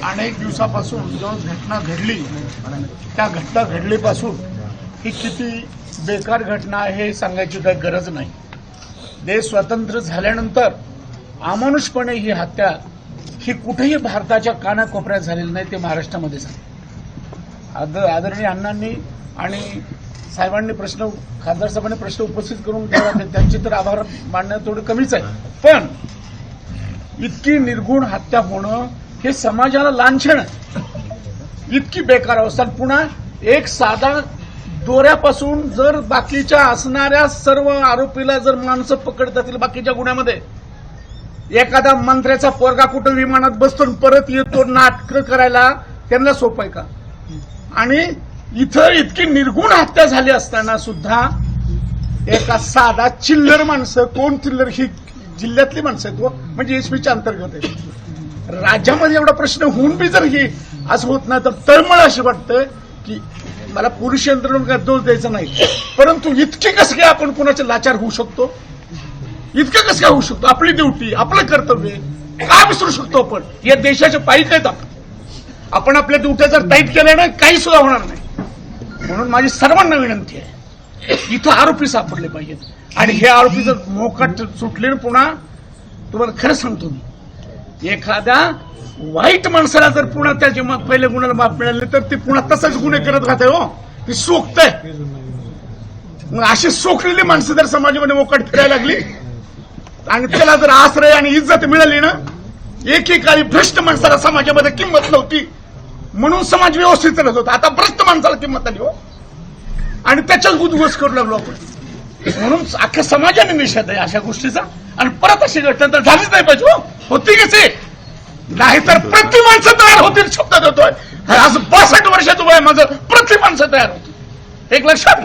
अनेक दिवसापासून जो घटना घडली त्या घटना घडलीपासून ही किती बेकार घटना आहे हे सांगायची काही गरज नाही. देश स्वतंत्र झाल्यानंतर अमानुषपणे ही हत्या ही कुठेही भारताच्या कानाकोपऱ्यात झालेली नाही, ते महाराष्ट्रामध्ये झाले. आदरणीय अण्णांनी आणि साहेबांनी खासदार साहेबांनी प्रश्न उपस्थित करून त्यांचे तर आभार मानणं थोडं कमीच आहे, पण इतकी निर्गुण हत्या होणं हे समाजाला लांछन आहे. इतकी बेकार अवस्था. पुन्हा एक साधा दोऱ्यापासून जर बाकीच्या असणाऱ्या सर्व आरोपीला जर माणसं पकडतातील बाकीच्या गुन्ह्यामध्ये, एखादा मंत्र्याचा पोरगा कुठं विमानात बसतो परत येतो नाटकं करायला, त्यांना सोपं आहे का? आणि इथं इतकी निर्गुण हत्या झाली असताना सुद्धा एका साधा चिल्लर माणसं, कोण चिल्लर, ही जिल्ह्यातली माणसं आहेत, म्हणजे एसपीच्या अंतर्गत आहे. राज्यामध्ये एवढा प्रश्न होऊन बी जर ही असं होत नाही तर तळमळ अशी वाटतं की मला पोलीस यंत्रणेला दोष द्यायचा नाही, परंतु इतकी कसं काय आपण कोणाचे लाचार होऊ शकतो? इतकं कसं काय होऊ शकतो? आपली ड्युटी, आपलं कर्तव्य का विसरू शकतो आपण? या देशाच्या पायीक आहेत आपण आपल्या ड्युट्या जर टाईट केल्या नाही काही सुद्धा होणार नाही. म्हणून माझी सर्वांना विनंती आहे, इथं आरोपी सापडले पाहिजेत आणि हे आरोपी जर मोकाट सुटले, पुन्हा तुम्हाला खरं सांगतो मी, एखाद्या वाईट माणसाला जर पुन्हा त्याचे पहिल्या गुन्ह्याला माफ मिळाले तर ते पुन्हा तसंच गुन्हे करत राहते. हो, ती सोकतंय. मग अशी सोखलेली माणसं जर समाजामध्ये मोकाट फिरायला लागली आणि त्याला जर आश्रय आणि इज्जत मिळाली ना, एकेकाळी भ्रष्ट माणसाला समाजामध्ये किंमत नव्हती म्हणून समाज व्यवस्थित चालत होता. आता भ्रष्ट माणसाला किंमत आली हो, आणि त्याच्याच उद्ध्वस्त करू लागलो आपण. म्हणून अख्ख्या समाजाने निषेध आहे अशा गोष्टीचा. आणि परत अशी घटना तर झालीच नाही पाहिजे. हो, होती कसे नाहीतर प्रति माणसं तयार होतील शब्द देतोय. आज 62 वर्षाचं वय माझं, प्रति माणसं तयार होतील. एक लक्षात